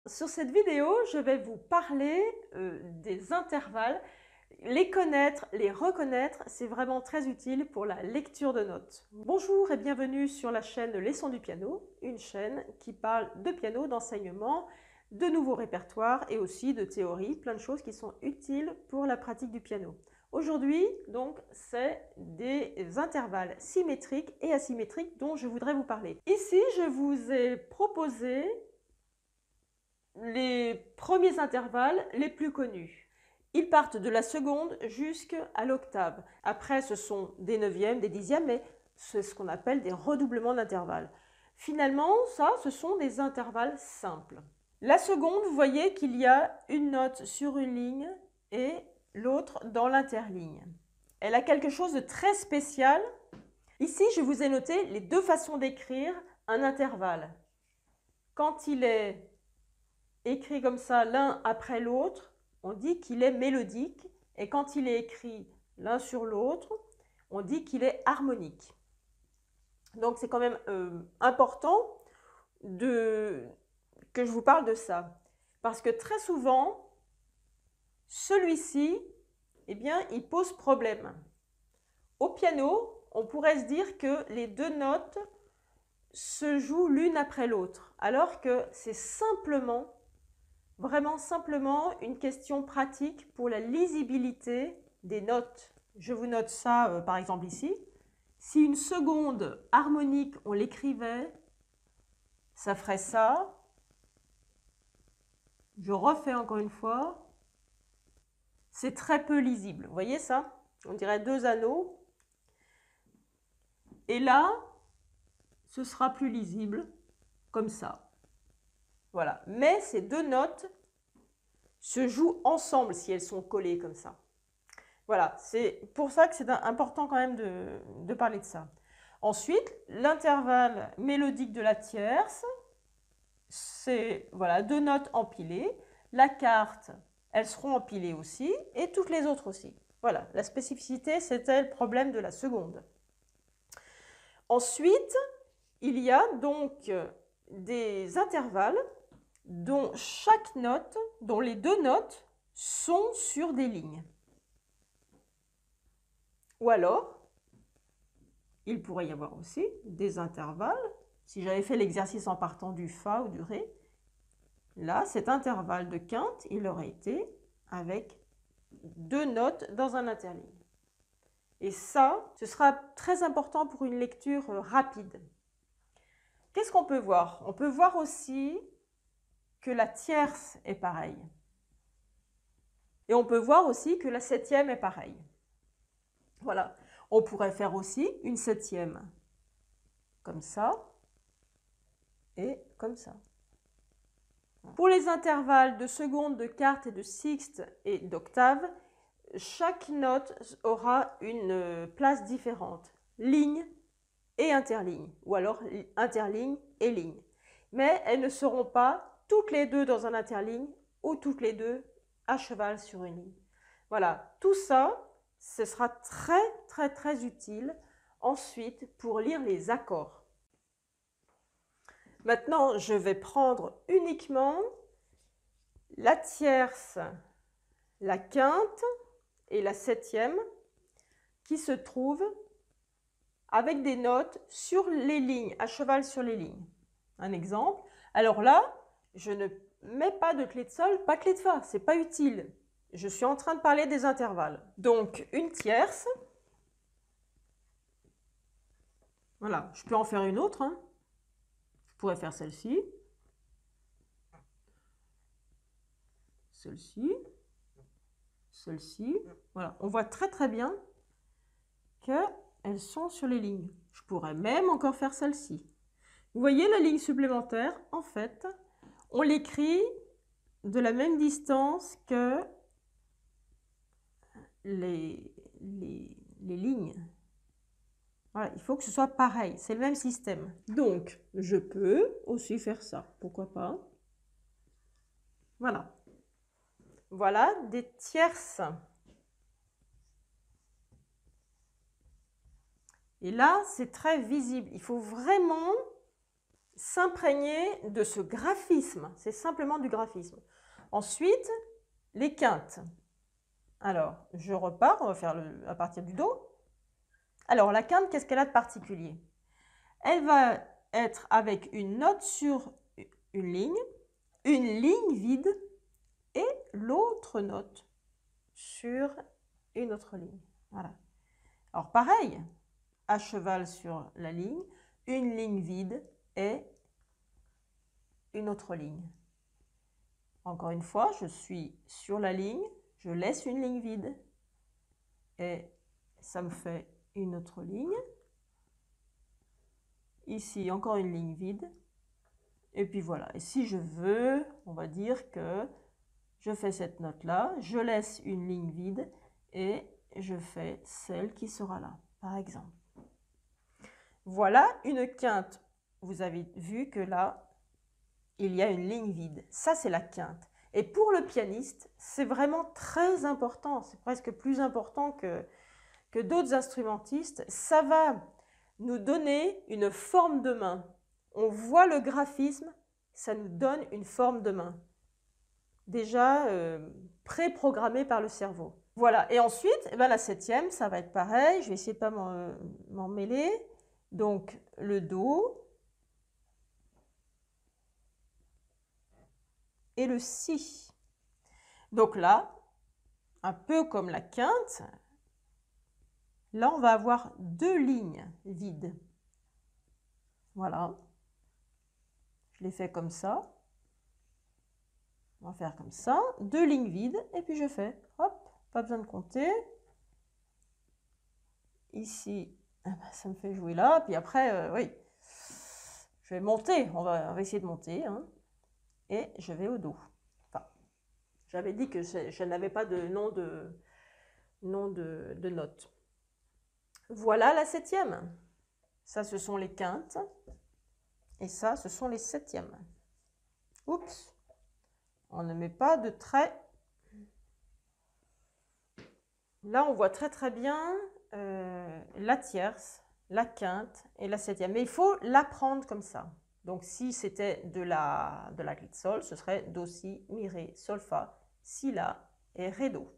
Sur cette vidéo, je vais vous parler des intervalles. Les connaître, les reconnaître, c'est vraiment très utile pour la lecture de notes. Bonjour et bienvenue sur la chaîne Les Sons du piano, une chaîne qui parle de piano, d'enseignement, de nouveaux répertoires et aussi de théorie, plein de choses qui sont utiles pour la pratique du piano. Aujourd'hui, donc, c'est des intervalles symétriques et asymétriques dont je voudrais vous parler. Ici, je vous ai proposé les premiers intervalles les plus connus. Ils partent de la seconde jusqu'à l'octave. Après, ce sont des neuvièmes, des dixièmes, mais c'est ce qu'on appelle des redoublements d'intervalles. Finalement, ça, ce sont des intervalles simples. La seconde, vous voyez qu'il y a une note sur une ligne et l'autre dans l'interligne. Elle a quelque chose de très spécial. Ici, je vous ai noté les deux façons d'écrire un intervalle. Quand il est écrit comme ça l'un après l'autre, on dit qu'il est mélodique, et quand il est écrit l'un sur l'autre, on dit qu'il est harmonique. Donc c'est quand même important que je vous parle de ça, parce que très souvent, celui-ci, eh bien, il pose problème. Au piano, on pourrait se dire que les deux notes se jouent l'une après l'autre, alors que c'est simplement vraiment simplement une question pratique pour la lisibilité des notes. Je vous note ça par exemple ici. Si une seconde harmonique, on l'écrivait, ça ferait ça. Je refais encore une fois. C'est très peu lisible. Vous voyez ça? On dirait deux anneaux. Et là, ce sera plus lisible, comme ça. Voilà. Mais ces deux notes se jouent ensemble si elles sont collées comme ça. Voilà, c'est pour ça que c'est important quand même de parler de ça. Ensuite, l'intervalle mélodique de la tierce, c'est voilà, deux notes empilées. La quarte, elles seront empilées aussi, et toutes les autres aussi. Voilà, la spécificité, c'était le problème de la seconde. Ensuite, il y a donc des intervalles dont chaque note, dont les deux notes sont sur des lignes. Ou alors, il pourrait y avoir aussi des intervalles. Si j'avais fait l'exercice en partant du Fa ou du Ré, là, cet intervalle de quinte, il aurait été avec deux notes dans un interligne. Et ça, ce sera très important pour une lecture rapide. Qu'est-ce qu'on peut voir? On peut voir aussi que la tierce est pareille. Et on peut voir aussi que la septième est pareille. Voilà. On pourrait faire aussi une septième comme ça et comme ça. Pour les intervalles de seconde, de quarte et de sixte et d'octave, chaque note aura une place différente, ligne et interligne, ou alors interligne et ligne. Mais elles ne seront pas toutes les deux dans un interligne ou toutes les deux à cheval sur une ligne. Voilà, tout ça, ce sera très utile ensuite pour lire les accords. Maintenant, je vais prendre uniquement la tierce, la quinte et la septième qui se trouvent avec des notes sur les lignes, à cheval sur les lignes. Un exemple. Alors là, je ne mets pas de clé de sol, pas de clé de fa, c'est pas utile. Je suis en train de parler des intervalles. Donc une tierce. Voilà, je peux en faire une autre. Je pourrais faire celle-ci. Celle-ci. Celle-ci. Voilà, on voit très bien qu'elles sont sur les lignes. Je pourrais même encore faire celle-ci. Vous voyez la ligne supplémentaire, en fait, on l'écrit de la même distance que les lignes. Voilà, il faut que ce soit pareil, c'est le même système. Donc, je peux aussi faire ça, pourquoi pas. Voilà. Voilà des tierces. Et là, c'est très visible. Il faut vraiment s'imprégner de ce graphisme. C'est simplement du graphisme. Ensuite, les quintes. Alors, je repars, on va faire à partir du Do. Alors, la quinte, qu'est-ce qu'elle a de particulier? Elle va être avec une note sur une ligne vide et l'autre note sur une autre ligne. Voilà. Alors, pareil, à cheval sur la ligne, une ligne vide et une autre ligne. Encore une fois, je suis sur la ligne, je laisse une ligne vide et ça me fait une autre ligne. Ici, encore une ligne vide. Et puis voilà. Et si je veux, on va dire que je fais cette note-là, je laisse une ligne vide et je fais celle qui sera là, par exemple. Voilà une quinte. Vous avez vu que là, il y a une ligne vide. Ça, c'est la quinte. Et pour le pianiste, c'est vraiment très important. C'est presque plus important que d'autres instrumentistes. Ça va nous donner une forme de main. On voit le graphisme, ça nous donne une forme de main. Déjà préprogrammée par le cerveau. Voilà. Et ensuite, la septième, ça va être pareil. Je vais essayer de ne pas m'en mêler. Donc, le Do et le Si. Donc là, un peu comme la quinte, là, on va avoir deux lignes vides. Voilà. Je l'ai fait comme ça. On va faire comme ça. Deux lignes vides. Et puis je fais, hop, pas besoin de compter. Ici, ça me fait jouer là. Puis après, oui, je vais monter. On va essayer de monter. Hein. Et je vais au Do. Enfin, j'avais dit que je n'avais pas de nom de note. Voilà la septième. Ça, ce sont les quintes. Et ça, ce sont les septièmes. Oups. On ne met pas de trait. Là, on voit très très bien la tierce, la quinte et la septième. Mais il faut l'apprendre comme ça. Donc, si c'était de la glissol, ce serait Do, Si, Mi, Ré, Sol, Fa, Si, La et Ré, Do.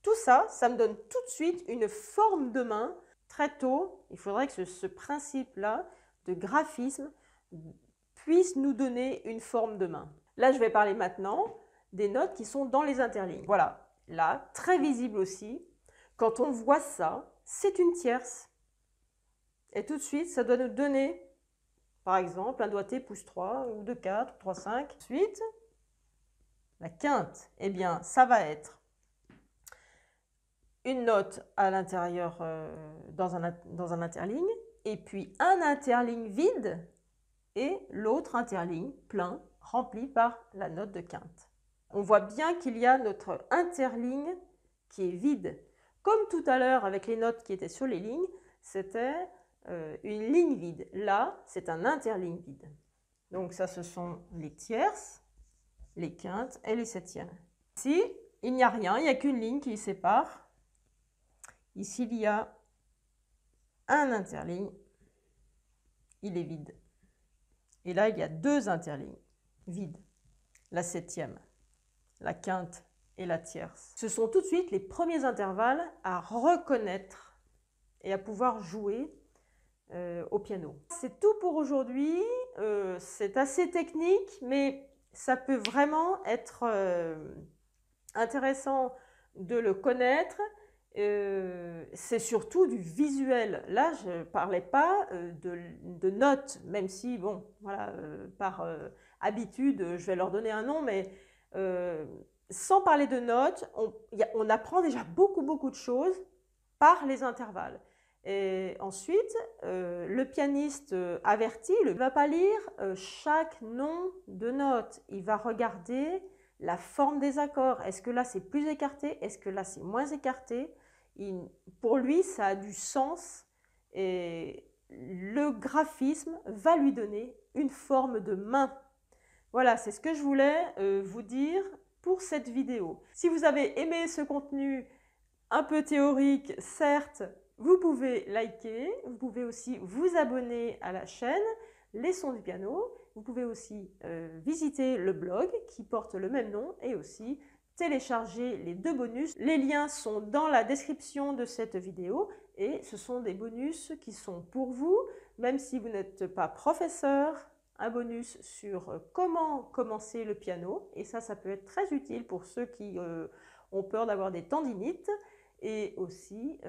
Tout ça, ça me donne tout de suite une forme de main. Très tôt, il faudrait que ce principe-là de graphisme puisse nous donner une forme de main. Là, je vais parler maintenant des notes qui sont dans les interlignes. Voilà, là, très visible aussi. Quand on voit ça, c'est une tierce. Et tout de suite, ça doit nous donner, par exemple, un doigté pouce 3, ou 2, 4, 3, 5. Ensuite, la quinte, eh bien, ça va être une note à l'intérieur dans un interligne, et puis un interligne vide, et l'autre interligne plein, rempli par la note de quinte. On voit bien qu'il y a notre interligne qui est vide. Comme tout à l'heure avec les notes qui étaient sur les lignes, c'était une ligne vide. Là, c'est un interligne vide. Donc ça, ce sont les tierces, les quintes et les septièmes. Ici, il n'y a rien, il n'y a qu'une ligne qui les sépare. Ici, il y a un interligne, il est vide. Et là, il y a deux interlignes vides, la septième, la quinte et la tierce. Ce sont tout de suite les premiers intervalles à reconnaître et à pouvoir jouer au piano. C'est tout pour aujourd'hui. C'est assez technique, mais ça peut vraiment être intéressant de le connaître. C'est surtout du visuel. Là, je ne parlais pas de notes, même si, bon, voilà, par habitude, je vais leur donner un nom, mais sans parler de notes, on apprend déjà beaucoup de choses par les intervalles. Et ensuite, le pianiste averti ne va pas lire chaque nom de note. Il va regarder la forme des accords. Est-ce que là, c'est plus écarté? Est-ce que là, c'est moins écarté? Pour lui, ça a du sens et le graphisme va lui donner une forme de main. Voilà, c'est ce que je voulais vous dire pour cette vidéo. Si vous avez aimé ce contenu un peu théorique, certes, vous pouvez liker, vous pouvez aussi vous abonner à la chaîne, les sons du piano. Vous pouvez aussi visiter le blog qui porte le même nom et aussi télécharger les 2 bonus. Les liens sont dans la description de cette vidéo et ce sont des bonus qui sont pour vous, même si vous n'êtes pas professeur. Un bonus sur comment commencer le piano et ça peut être très utile pour ceux qui ont peur d'avoir des tendinites, et aussi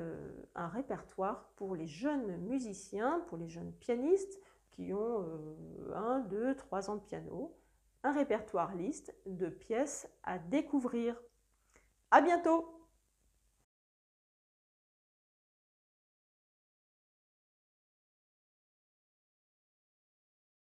un répertoire pour les jeunes musiciens, pour les jeunes pianistes qui ont 1, 2, 3 ans de piano, un répertoire liste de pièces à découvrir. À bientôt!